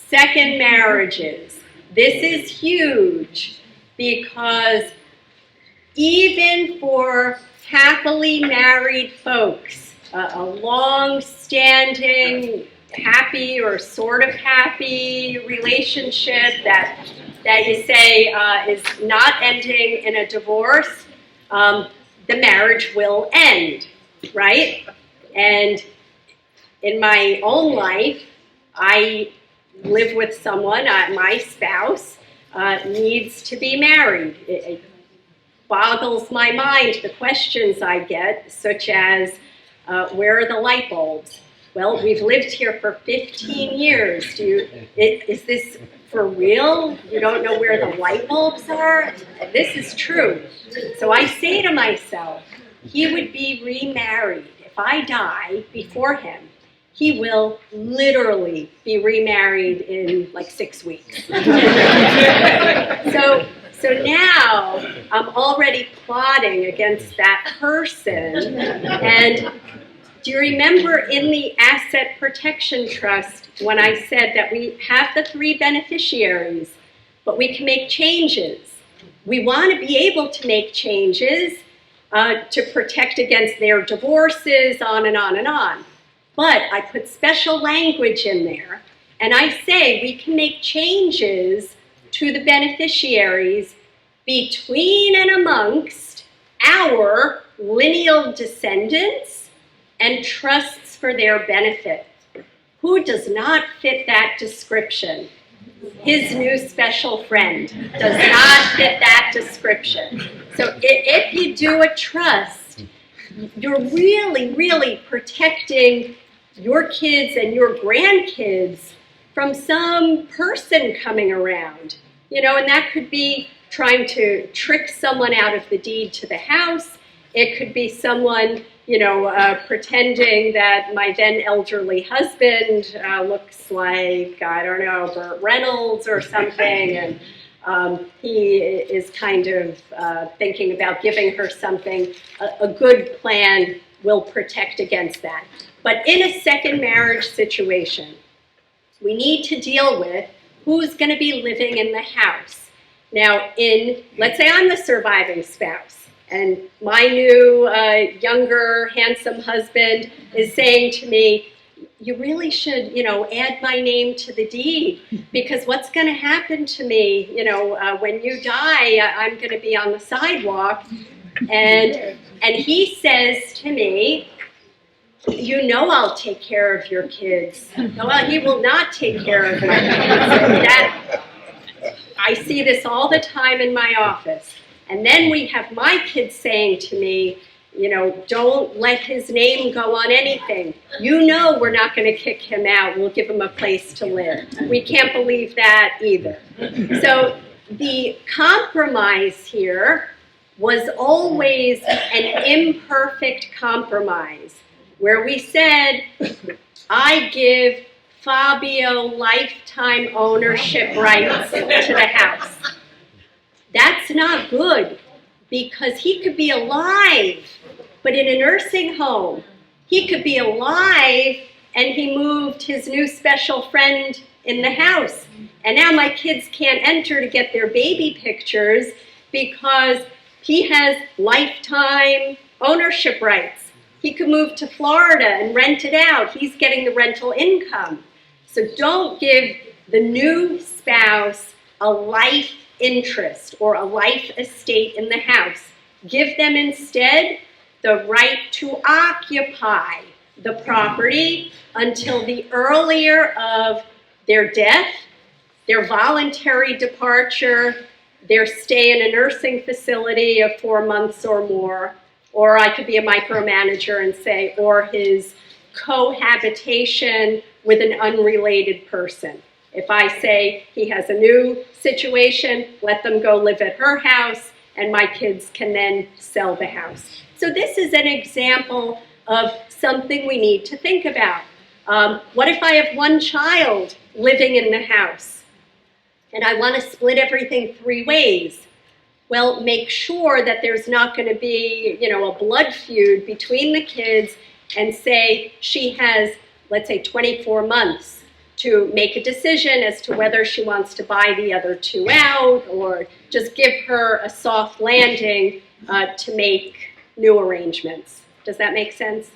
Second marriages. This is huge because even for happily married folks, a long-standing, happy or sort of happy relationship that you say is not ending in a divorce, the marriage will end, right? And in my own life, I live with someone, my spouse needs to be married. It boggles my mind, the questions I get, such as, where are the light bulbs? Well, we've lived here for 15 years. Is this for real? You don't know where the light bulbs are? This is true. So I say to myself, he would be remarried. If I die before him, he will literally be remarried in like 6 weeks. So now I'm already plotting against that person. And do you remember in the Asset Protection Trust when I said that we have the 3 beneficiaries, but we can make changes? We want to be able to make changes to protect against their divorces, on and on and on. But I put special language in there, and I say we can make changes to the beneficiaries between and amongst our lineal descendants and trusts for their benefit. Who does not fit that description? His new special friend does not fit that description. So if you do a trust, you're really, really protecting your kids and your grandkids from some person coming around. You know, and that could be trying to trick someone out of the deed to the house. It could be someone, you know, pretending that my then elderly husband looks like, I don't know, Burt Reynolds or something, and he is kind of thinking about giving her something. A good plan will protect against that. But in a second marriage situation, we need to deal with who's going to be living in the house. Now, let's say I'm the surviving spouse, and my new, younger, handsome husband is saying to me, you really should, you know, add my name to the deed, because what's going to happen to me, you know, when you die, I'm going to be on the sidewalk. And he says to me, you know I'll take care of your kids. Well, he will not take care of my kids. I see this all the time in my office. And then we have my kids saying to me, you know, don't let his name go on anything. You know we're not going to kick him out. We'll give him a place to live. We can't believe that either. So the compromise here was always an imperfect compromise, where we said, I give Fabio lifetime ownership rights to the house. That's not good, because he could be alive, but in a nursing home. He could be alive and he moved his new special friend in the house. And now my kids can't enter to get their baby pictures because he has lifetime ownership rights. He could move to Florida and rent it out. He's getting the rental income. So don't give the new spouse a life interest or a life estate in the house. Give them instead the right to occupy the property until the earlier of their death, their voluntary departure, their stay in a nursing facility of 4 months or more, or I could be a micromanager and say, or his cohabitation with an unrelated person. If I say he has a new situation, let them go live at her house, and my kids can then sell the house. So this is an example of something we need to think about. What if I have one child living in the house, and I want to split everything 3 ways? Well, make sure that there's not going to be, you know, a blood feud between the kids, and say she has, let's say, 24 months to make a decision as to whether she wants to buy the other two out or just give her a soft landing to make new arrangements. Does that make sense?